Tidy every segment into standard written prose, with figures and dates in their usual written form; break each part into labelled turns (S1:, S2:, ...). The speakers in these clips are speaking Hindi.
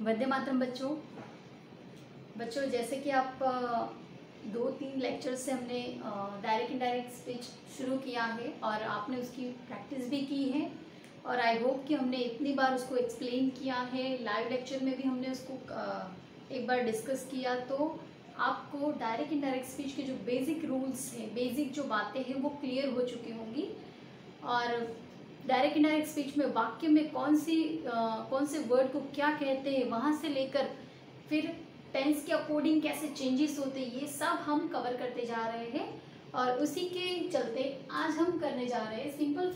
S1: वंदे मातरम बच्चों जैसे कि आप 2-3 लेक्चर से हमने डायरेक्ट इनडायरेक्ट स्पीच शुरू किया है और आपने उसकी प्रैक्टिस भी की है और आई होप कि हमने इतनी बार उसको एक्सप्लेन किया है, लाइव लेक्चर में भी हमने उसको एक बार डिस्कस किया, तो आपको डायरेक्ट इनडायरेक्ट स्पीच के जो बेसिक रूल्स हैं, बेसिक जो बातें हैं वो क्लियर हो चुकी होंगी। और डायरेक्ट इनडायरेक्ट स्पीच में वाक्य में कौन से वर्ड को क्या कहते हैं, वहाँ से लेकर फिर टेंस के अकॉर्डिंग कैसे चेंजेस होते हैं, ये सब हम कवर करते जा रहे हैं। और उसी के चलते आज हम करने जा रहे हैं सिंपल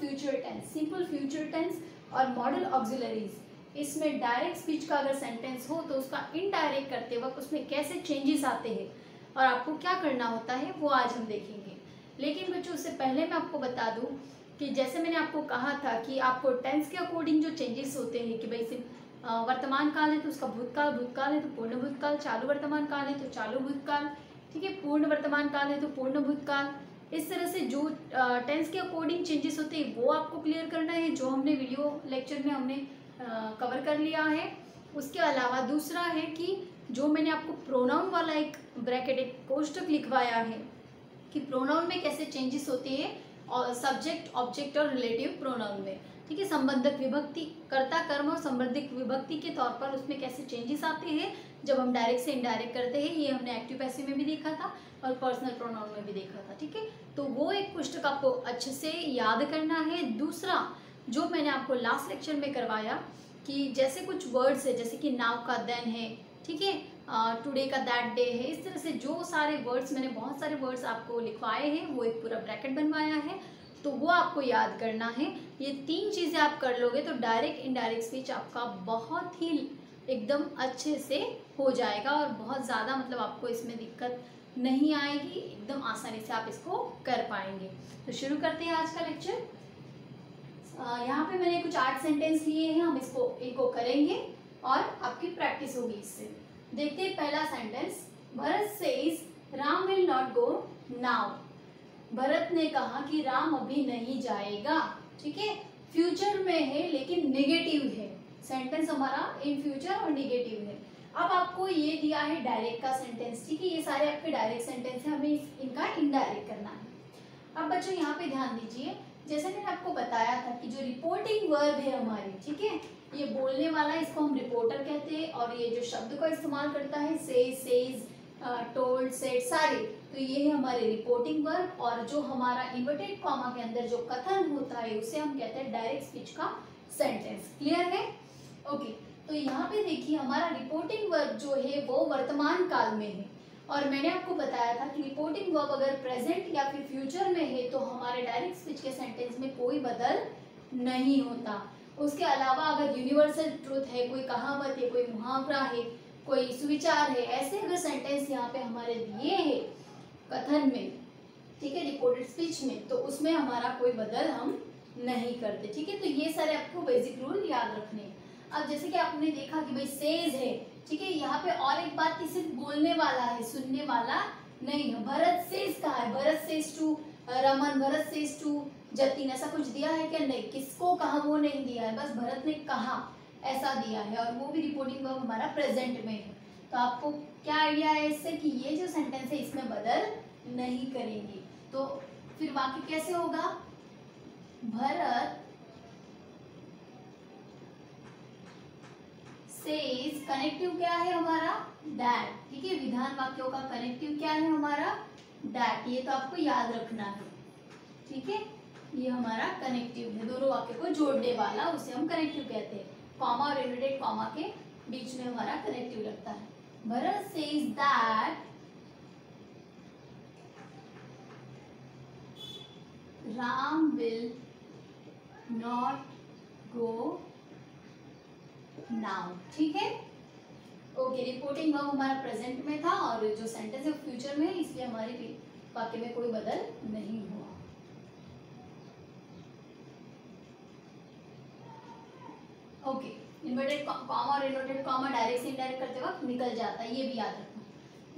S1: फ्यूचर टेंस और मॉडल ऑक्सिलरीज। इसमें डायरेक्ट स्पीच का अगर सेंटेंस हो तो उसका इनडायरेक्ट करते वक्त उसमें कैसे चेंजेस आते हैं और आपको क्या करना होता है वो आज हम देखेंगे। लेकिन बच्चों उससे पहले मैं आपको बता दूं कि जैसे मैंने आपको कहा था कि आपको टेंस के अकॉर्डिंग जो चेंजेस होते हैं कि भाई वर्तमान काल है तो उसका भूतकाल है तो पूर्ण भूतकाल, चालू वर्तमान काल है तो चालू भूतकाल, ठीक है, पूर्ण वर्तमान काल है तो पूर्ण भूतकाल। इस तरह से जो टेंस के अकॉर्डिंग चेंजेस होते हैं वो आपको क्लियर करना है, जो हमने वीडियो लेक्चर में हमने कवर कर लिया है। उसके अलावा दूसरा है कि जो मैंने आपको प्रोनाउन वाला एक ब्रैकेट, एक कोष्टक लिखवाया है कि प्रोनाउन में कैसे चेंजेस होते हैं और सब्जेक्ट, ऑब्जेक्ट और रिलेटिव प्रोनाउन में, ठीक है, संबंधक विभक्ति, कर्ता कर्म और संबंधित विभक्ति के तौर पर उसमें कैसे चेंजेस आते हैं जब हम डायरेक्ट से इनडायरेक्ट करते हैं। ये हमने एक्टिव पैसिव में भी देखा था और पर्सनल प्रोनाउन में भी देखा था, ठीक है। तो वो एक पुस्तक आपको अच्छे से याद करना है। दूसरा जो मैंने आपको लास्ट लेक्चर में करवाया कि जैसे कुछ वर्ड्स है, जैसे कि नाउ का देन है, ठीक है, टुडे का दैट डे है, इस तरह से जो सारे वर्ड्स मैंने बहुत सारे वर्ड्स आपको लिखवाए हैं, वो एक पूरा ब्रैकेट बनवाया है, तो वो आपको याद करना है। ये 3 चीज़ें आप कर लोगे तो डायरेक्ट इनडायरेक्ट स्पीच आपका बहुत ही एकदम अच्छे से हो जाएगा और बहुत ज़्यादा मतलब आपको इसमें दिक्कत नहीं आएगी, एकदम आसानी से आप इसको कर पाएंगे। तो शुरू करते हैं आज का लेक्चर। यहाँ पे मैंने कुछ 8 सेंटेंस लिए हैं, हम इनको करेंगे और आपकी प्रैक्टिस होगी इससे। देखते हैं पहला sentence. Bharat says Ram will not go now. Bharat ने कहा कि राम अभी नहीं जाएगा, ठीक है, फ्यूचर में है लेकिन नेगेटिव है। सेंटेंस हमारा इन फ्यूचर और नेगेटिव है। अब आपको ये दिया है डायरेक्ट का सेंटेंस, ठीक है, ये सारे आपके डायरेक्ट सेंटेंस हैं, हमें इनका इनडायरेक्ट करना है। अब बच्चों यहाँ पे ध्यान दीजिए, जैसे मैंने आपको बताया था कि जो रिपोर्टिंग वर्ब है हमारी, ठीक है, ये बोलने वाला, इसको हम रिपोर्टर कहते हैं और ये जो शब्द का इस्तेमाल करता है सेज, टोल्ड, सेड, सारे, तो ये है हमारे रिपोर्टिंग वर्ब। और जो हमारा इन्वर्टेड कॉमा के अंदर जो कथन होता है उसे हम कहते हैं डायरेक्ट स्पीच का सेंटेंस। क्लियर है? ओके, तो यहाँ पे देखिए हमारा रिपोर्टिंग वर्ब जो है वो वर्तमान काल में है और मैंने आपको बताया था कि रिपोर्टिंग वर्ब अगर प्रेजेंट या फिर फ्यूचर में है तो हमारे डायरेक्ट स्पीच के सेंटेंस में कोई बदल नहीं होता। उसके अलावा अगर यूनिवर्सल ट्रूथ है, कोई कहावत है, कोई मुहावरा है, कोई सुविचार है, ऐसे अगर सेंटेंस यहाँ पे हमारे दिए हैं कथन में, ठीक है, रिपोर्टेड स्पीच में, तो उसमें हमारा कोई बदल हम नहीं करते, ठीक है। तो ये सारे आपको बेसिक रूल याद रखने हैं। अब जैसे कि आपने देखा कि भाई सेज है, ठीक है, यहाँ पे और एक बात कि सिर्फ बोलने वाला है, सुनने वाला नहीं है। भरत सेज कहा है, Bharat says to Raman, Bharat says to Jatin, ऐसा कुछ दिया है क्या? नहीं। किसको कहा वो नहीं दिया है, बस भरत ने कहा ऐसा दिया है और वो भी रिपोर्टिंग वर्ब हमारा प्रेजेंट में है। तो आपको क्या आइडिया है इससे कि ये जो सेंटेंस है इसमें बदल नहीं करेंगे। तो फिर वाक्य कैसे होगा? भरत सेज, कनेक्टिव क्या है हमारा? दैट, ठीक है, विधान वाक्यों का कनेक्टिव क्या है हमारा? दैट। ये तो आपको याद रखना है, ठीक है, ये हमारा कनेक्टिव है, दोनों वाक्य को जोड़ने वाला, उसे हम कनेक्टिव कहते हैं। कॉमा और इन्वर्टेड कॉमा के बीच में हमारा कनेक्टिव लगता है। Bharat says that Ram will not go now, ठीक है। ओके, रिपोर्टिंग वर्ब हमारा प्रेजेंट में था और जो सेंटेंस है फ्यूचर में है, इसलिए हमारे वाक्य में कोई बदल नहीं हुआ। ओके, इन्वर्टेड कॉमा और इन्वर्टेड कॉमा डायरेक्ट से इनडायरेक्ट करते वक्त निकल जाता है, ये भी याद रखना।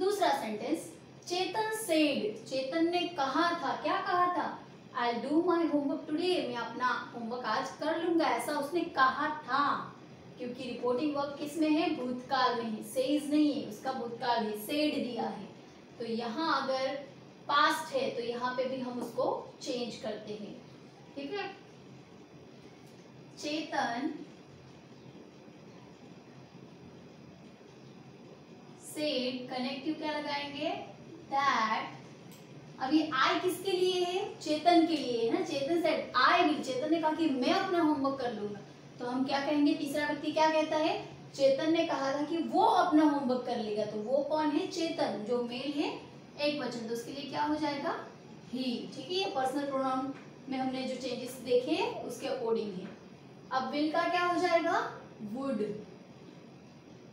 S1: दूसरा सेंटेंस, चेतन सेड, चेतन ने कहा था, क्या कहा था? I do my homework today, मैं अपना होमवर्क आज कर लूंगा, ऐसा उसने कहा था। क्योंकि रिपोर्टिंग वर्ब किस में है, भूतकाल में है, सेज नहीं है, उसका भूतकाल है, सेड दिया है। तो यहाँ अगर पास्ट है तो यहाँ पे भी हम उसको चेंज करते हैं, ठीक है। चेतन सेड, कनेक्टिव क्या लगाएंगे, दैट। अब ये आई किसके लिए है, चेतन के लिए है ना। चेतन सेड आई विल, चेतन ने कहा कि मैं अपना होमवर्क कर लूंगा, तो हम क्या कहेंगे, तीसरा व्यक्ति क्या कहता है, चेतन ने कहा था कि वो अपना होमवर्क कर लेगा, तो वो कौन है, चेतन, जो मेल है एक वचन, तो उसके लिए क्या हो जाएगा, ही, ठीक है। ये पर्सनल प्रोनाउन में हमने जो चेंजेस देखे हैं उसके अकॉर्डिंग है। अब विल का क्या हो जाएगा, वुड।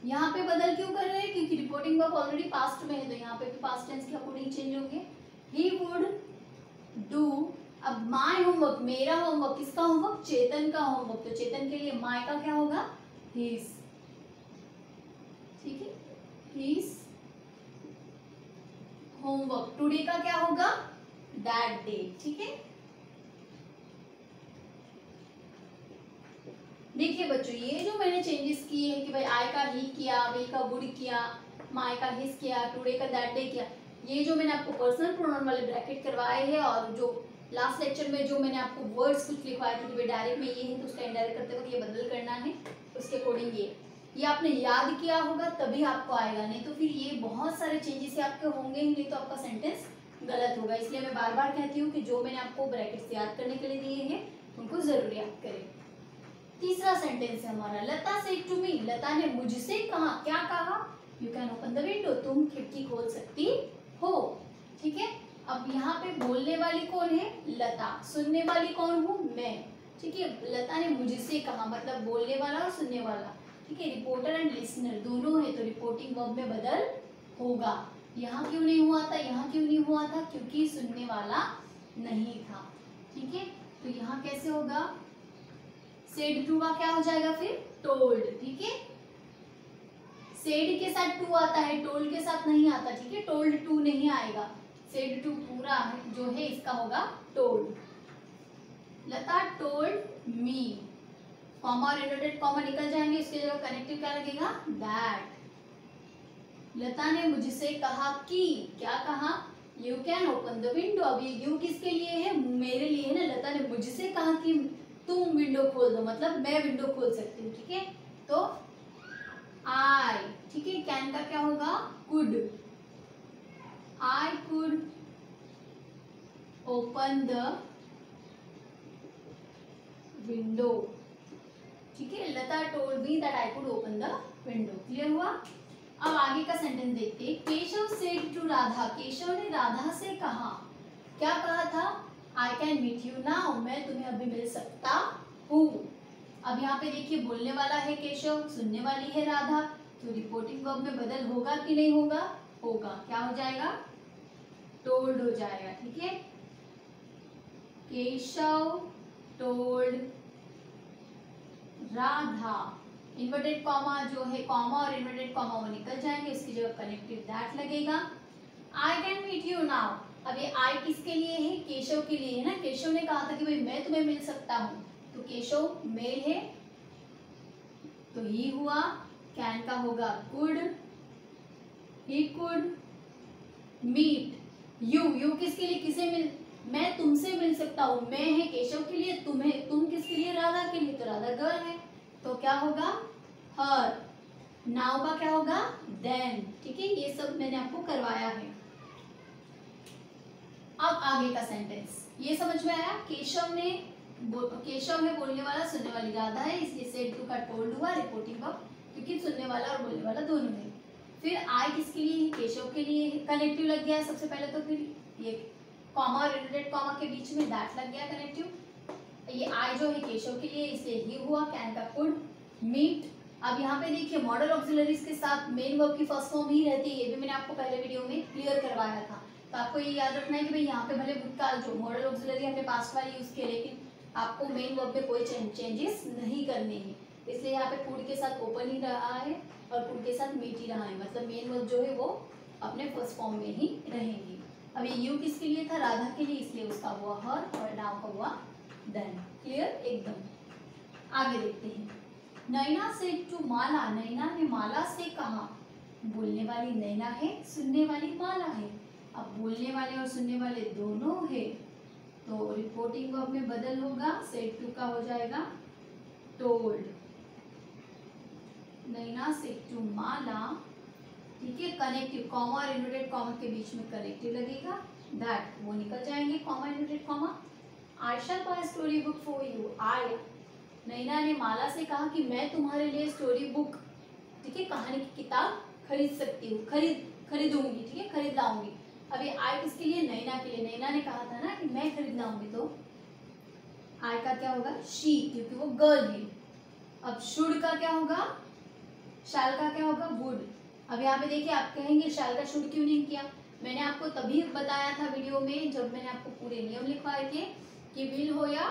S1: यहाँ पे बदल क्यों कर रहे हैं, क्योंकि रिपोर्टिंग वर्ब ऑलरेडी पास्ट में है, तो यहाँ पे भी पास्ट टेंस के अकॉर्डिंग चेंज होंगे। ही वुड डू, अब माय होमवर्क, मेरा होमवर्क, किसका होमवर्क, चेतन का होमवर्क, तो चेतन के लिए माय का क्या होगा, हिज, ठीक है, हिज होमवर्क। टुडे का क्या होगा, दैट डे, ठीक है। देखिए बच्चों, ये जो मैंने चेंजेस किए हैं कि भाई आई का ही किया, विल का वुड किया, माय का हिज किया, टुडे का दैट डे किया, ये जो मैंने आपको पर्सनल प्रोनाउन वाले ब्रैकेट करवाए हैं, और जो लास्ट लेक्चर में जो मैंने आपको वर्ड्स कुछ लिखवाए थे कि भाई डायरेक्ट में ये है तो उसका इनडायरेक्ट करते वक्त ये बदल करना है, उसके अकॉर्डिंग ये आपने याद किया होगा तभी आपको आएगा, नहीं तो फिर ये बहुत सारे चेंजेस आपके होंगे ही नहीं, तो आपका सेंटेंस गलत होगा। इसलिए मैं बार बार कहती हूँ कि जो मैंने आपको ब्रैकेट्स याद करने के लिए दिए हैं उनको जरूर याद करें। तीसरा सेंटेंस है हमारा, लता सेड टू मी, लता ने मुझसे कहा, क्या कहा, you can open the window, तुम खिड़की खोल सकती हो, ठीक है। अब यहाँ पे बोलने वाली कौन है, लता, सुनने वाली कौन हूँ, मैं, ठीक है। लता ने मुझसे कहा मतलब बोलने वाला और सुनने वाला, ठीक है। रिपोर्टर एंड लिसनर दोनों है, तो रिपोर्टिंग वर्ब में बदल होगा। यहाँ क्यों नहीं हुआ था, यहाँ क्यों नहीं हुआ था, क्योंकि सुनने वाला नहीं था, ठीक है। तो यहाँ कैसे होगा, सेड टू का क्या हो जाएगा फिर, टोल्ड, ठीक है। सेड के साथ टू आता है, टोल्ड के साथ नहीं आता, ठीक है। टोल्ड टू नहीं आएगा, सेड टू पूरा जो है इसका होगा टोल्ड। लता टोल्ड मी, कॉमा और इनवर्टेड कॉमा निकल जाएंगे, इसके जगह कनेक्टिव क्या लगेगा, दैट। लता ने मुझसे कहा कि, क्या कहा, you can open the window. अब ये यू किसके लिए है, मेरे लिए है ना। लता ने मुझसे कहा कि तुम विंडो खोल दो, मतलब मैं विंडो खोल सकती हूँ, ठीक है। तो आई, ठीक है। कैन का क्या होगा, could, I could open the window, ठीक है। Lata told me that I could open the window, clear हुआ। अब आगे का सेंटेंस देखते हैं। केशव सेड टू राधा, केशव ने राधा से कहा, क्या कहा था, I can meet you now, मैं तुम्हें अभी मिल सकता हूँ। अब यहाँ पे देखिए बोलने वाला है केशव, सुनने वाली है राधा, तो रिपोर्टिंग वर्ब में बदल होगा कि नहीं होगा, होगा। क्या हो जाएगा, टोल्ड हो जाएगा, ठीक है। Keshav told Radha, inverted comma जो है, कॉमा और इन्वर्टेड कॉमा वो निकल जाएंगे, इसकी जगह कनेक्टिव दैट लगेगा। I can meet you now, अब ये आई किसके लिए है, केशव के लिए है ना। केशव ने कहा था कि भाई मैं तुम्हें मिल सकता हूँ, तो केशव मेल है तो ही हुआ। कैन का होगा could, he could meet you, you किसके लिए, किसे मिल, मैं तुमसे मिल सकता हूँ, मैं है केशव के लिए, तुम्हें, तुम किसके लिए, राधा के लिए, तो राधा गर्ल है तो क्या होगा, हर। नाउ का क्या होगा, देन, ठीक है। ये सब मैंने आपको करवाया है। अब आगे का सेंटेंस ये समझ में आया, केशव है बोलने वाला, सुनने वाली राधा है, इसलिए सेड टू का टोल्ड हुआ, रिपोर्टिंग वर्ब, क्योंकि सुनने वाला और बोलने वाला दोनों है। फिर आई किसके लिए, केशव के लिए, कनेक्टिव लग गया सबसे पहले, तो फिर ये कॉमा और इनवर्टेड कॉमा के बीच में दैट लग गया कनेक्टिव। ये आई जो है केशव के लिए, इसलिए ही हुआ। कैन का कुड मीट। अब यहाँ पे देखिए मॉडल ऑक्सिलरीज के साथ मेन वर्ब की फर्स्ट फॉर्म ही रहती है, ये भी मैंने आपको पहले वीडियो में क्लियर करवाया था। तो आपको ये याद रखना है कि भाई यहाँ पे भले भूतकाल जो मॉडल ऑक्सिलरी हमने पास्ट वाली यूज किया, लेकिन आपको मेन वर्ब में कोई चेंजेस नहीं करने हैं। इसलिए यहाँ पे कुड के साथ ओपन ही रहा है और कुड के साथ मीट ही रहा है, मतलब मेन वर्ब जो है वो अपने फर्स्ट फॉर्म में ही रहेंगी। अब ये यू किसके लिए था, राधा के लिए, इसलिए उसका हुआ हर और नाउ का हुआ देन। क्लियर एकदम। आगे देखते हैं। नैना सेड टू माला, नैना ने माला से कहा। बोलने वाली नैना है, सुनने वाली माला है। अब बोलने वाले और सुनने वाले दोनों है, तो रिपोर्टिंग वर्ब में बदल होगा, सेड टू का हो जाएगा told. Naina said to Mala, ठीक है, कनेक्टिव कॉमा और इन्वर्टेड कॉमा के बीच में कनेक्टिव लगेगा, दैट वो निकल जाएंगे comma inverted comma. I shall buy story book for you, I, Naina ने माला से कहा कि मैं तुम्हारे लिए स्टोरी बुक, ठीक है, कहानी की किताब खरीद सकती हूँ, खरीदूंगी, ठीक है, खरीद लाऊंगी। अभी आई किसके लिए, नैना के लिए। नैना ने कहा था ना कि मैं खरीद लाऊंगी, तो आई का क्या होगा, शी, क्योंकि वो गर्ल है। अब शुड का क्या होगा, शैल का क्या होगा, वुड। अब यहाँ पे देखिए, आप कहेंगे शैल का शुड क्यों नहीं किया। मैंने आपको तभी बताया था वीडियो में जब मैंने आपको पूरे नियम लिखवाए थे कि विल हो या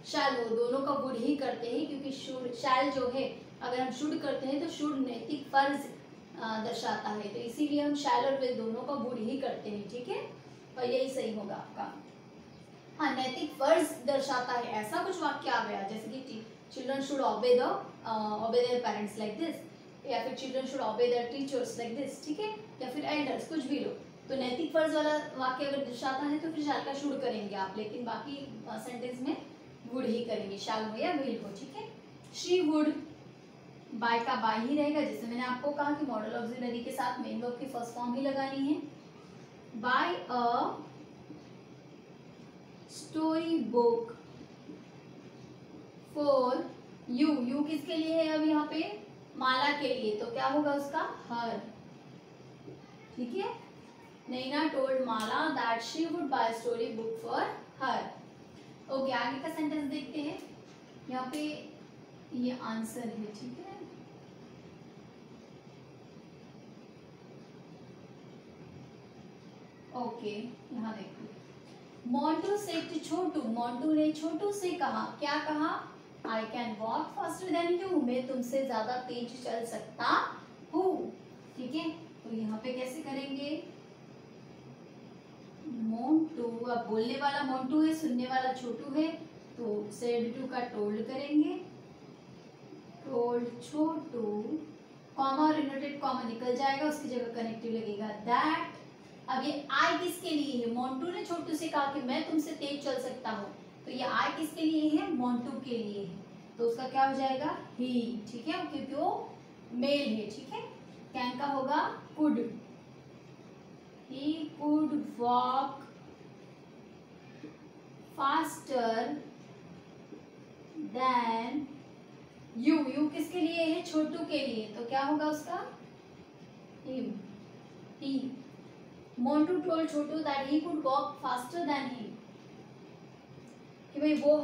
S1: शैल हो, दोनों का वुड ही करते हैं, क्योंकि शुड शैल जो है अगर हम शुड करते हैं तो शुड नैतिक फर्ज दर्शाता है, तो इसीलिए हम शैल और विल दोनों का वुड ही करते हैं, ठीक है, और यही सही होगा आपका। हाँ, नैतिक फर्ज दर्शाता है, ऐसा कुछ वाक्य आ गया जैसे कि चिल्ड्रन शुड ओबे देयर पेरेंट्स लाइक दिस, या फिर चिल्ड्रन शुड ओबे देयर टीचर्स लाइक दिस, ठीक है, या फिर एल्डर्स, कुछ भी लो, तो नैतिक फर्ज वाला वाक्य अगर दर्शाता है तो फिर शैल का शुड करेंगे आप, लेकिन बाकी सेंटेंस में वुड ही करेंगे, शैल हो या विल हो, ठीक है। शी वुड, बाय का बाय ही रहेगा, जैसे मैंने आपको कहा कि मॉडल ऑक्सिलरी के साथ मेन वर्ब की फर्स्ट फॉर्म ही लगानी है। Buy a story book for you, you किसके लिए है, अब यहाँ पे माला के लिए, तो क्या होगा उसका, हर, ठीक है। Naina told Mala that she would buy story book for her. Okay, आगे का सेंटेंस देखते हैं। यहाँ पे ये आंसर है, ठीक है। ओके, यहाँ देखो, मोंटू सेड टू छोटू, मोंटू ने छोटू से कहा, क्या कहा, I can walk faster then you, मैं तुमसे ज्यादा तेज चल सकता हूँ, ठीक है। तो यहाँ पे कैसे करेंगे, मोंटू, अब बोलने वाला मोंटू है, सुनने वाला छोटू है, तो सेड टू का टोल्ड करेंगे, टोल्ड छोटू, कॉमा और इन्वर्टेड कॉमा निकल जाएगा, उसकी जगह कनेक्टिव लगेगा, दैट। अब ये आई किसके लिए है, मोंटू ने छोटू से कहा कि मैं तुमसे तेज चल सकता हूँ, तो ये आई किसके लिए है, मोंटू के लिए है, तो उसका क्या हो जाएगा, ही, ठीक है, क्योंकि वो मेल है, ठीक है। कैन का होगा could, he could walk faster then you, you किसके लिए है, छोटू के लिए, तो क्या होगा उसका, him, he. Montu told Chhotu that he could walk faster than him, कि भाई वो,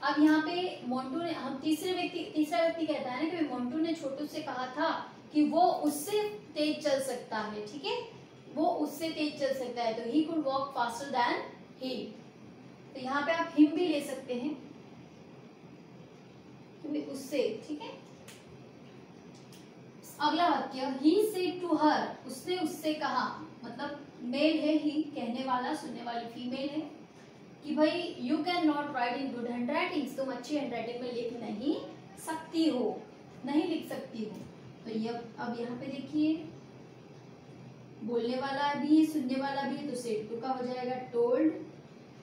S1: अब यहाँ पे मोंटू ने, हम तीसरा व्यक्ति कहता है ना कि मोंटू ने छोटू से कहा था कि वो उससे तेज चल सकता है, ठीक है, वो उससे तेज चल सकता है, तो he could walk faster than he, तो यहाँ पे आप हिम भी ले सकते हैं, क्योंकि उससे, ठीक है। अगला वाक्य, ही सेड टू हर, उसने उससे कहा, मतलब मेल है ही, कहने वाला, सुनने वाली फीमेल है, कि भाई you can not write in good hand writing, तुम अच्छी हैंड राइटिंग में लिख नहीं सकती हो, नहीं लिख सकती हो, तो ये अब यहाँ पे देखिए, बोलने वाला भी है, सुनने वाला भी है, तो सेड टू का हो जाएगा told,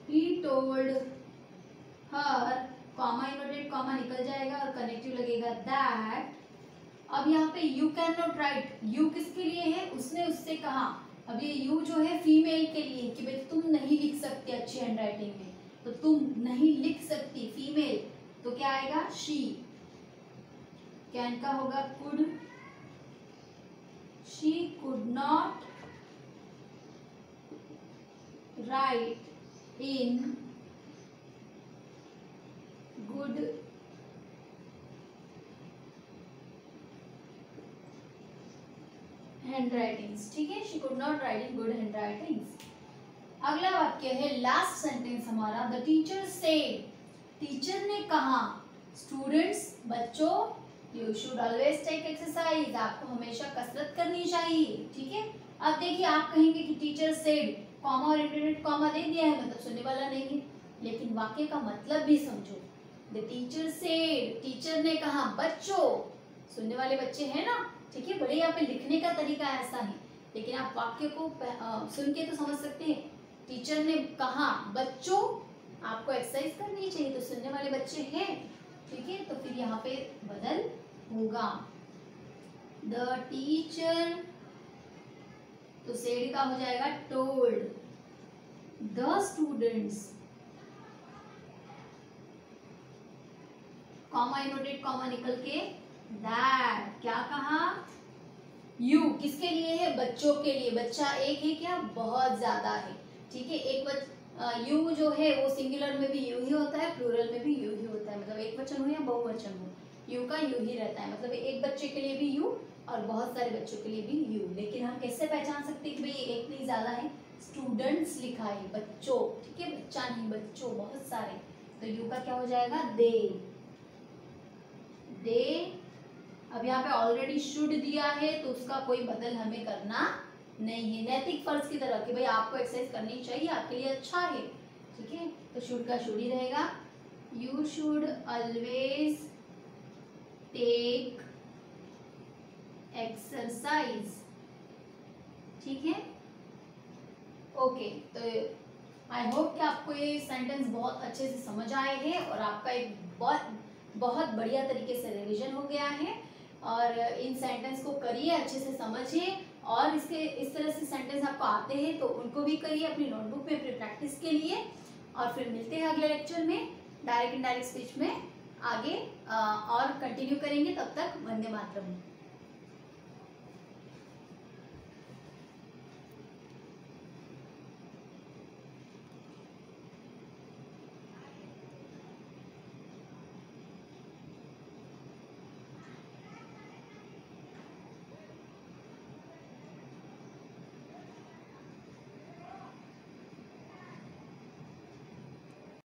S1: he told her, comma inverted comma निकल जाएगा और कनेक्टिव लगेगा, दैट। अब यहाँ पे you can not right, you किसके लिए है, उसने उससे कहा, अब ये यू जो है फीमेल के लिए, कि भाई तुम नहीं लिख सकती अच्छी हैंड राइटिंग में, तो तुम नहीं लिख सकती, फीमेल, तो क्या आएगा, शी। कैन का होगा could, she could not write in good hand writings, ठीक है, she could not write in good hand writings. अगला वाक्य है लास्ट सेंटेंस हमारा, द टीचर सेड, टीचर ने कहा, स्टूडेंट्स, बच्चों, you should always take exercise, आपको हमेशा कसरत करनी चाहिए, ठीक है। अब देखिए, आप कहेंगे कि टीचर सेड, कॉमा और इन्वर्टेड कॉमा दे दिया है, मतलब सुनने वाला नहीं है, लेकिन वाक्य का मतलब भी समझो, द टीचर सेड, टीचर ने कहा, बच्चों, सुनने वाले बच्चे हैं ना, ठीक है। भले यहाँ पे लिखने का तरीका ऐसा है, लेकिन आप वाक्य को सुन के तो समझ सकते हैं। टीचर ने कहा, बच्चों, आपको एक्सरसाइज करनी चाहिए, तो सुनने वाले बच्चे हैं, ठीक है। तो फिर यहाँ पे बदल होगा, द टीचर, तो सेड का हो जाएगा told, the students, comma inverted comma निकल के, दैट, क्या कहा, यू, किसके लिए है, बच्चों के लिए। बच्चा एक है क्या, बहुत ज्यादा है, ठीक है। एक यू जो है वो सिंगुलर में भी यू ही होता है, प्लूरल में भी यू ही होता है, मतलब एक वचन हो या बहुवचन हो, यू का यू ही रहता है। मतलब एक बच्चे के लिए भी यू और बहुत सारे बच्चों के लिए भी यू। लेकिन हम कैसे पहचान सकते हैं कि भाई एक नहीं ज्यादा है, स्टूडेंट्स लिखा है, बच्चों, ठीक है, बच्चा नहीं, बच्चों बहुत सारे, तो यू का क्या हो जाएगा, दे, दे। अब यहाँ पे ऑलरेडी शुड दिया है, तो उसका कोई बदल हमें करना नहीं है, नैतिक फर्ज की तरह कि भाई आपको एक्सरसाइज करनी चाहिए, आपके लिए अच्छा है, ठीक है। तो शुड का शुड ही रहेगा, you should always take exercise, ठीक है। ओके, तो आई होप कि आपको ये सेंटेंस बहुत अच्छे से समझ आए हैं और आपका एक बहुत बढ़िया तरीके से रिवीजन हो गया है। और इन सेंटेंस को करिए, अच्छे से समझिए, और इसके इस तरह से सेंटेंस आपको आते हैं तो उनको भी करिए अपनी नोटबुक में अपनी प्रैक्टिस के लिए। और फिर मिलते हैं अगले लेक्चर में डायरेक्ट इनडायरेक्ट स्पीच में आगे और कंटिन्यू करेंगे। तब तक वंदे मातरम।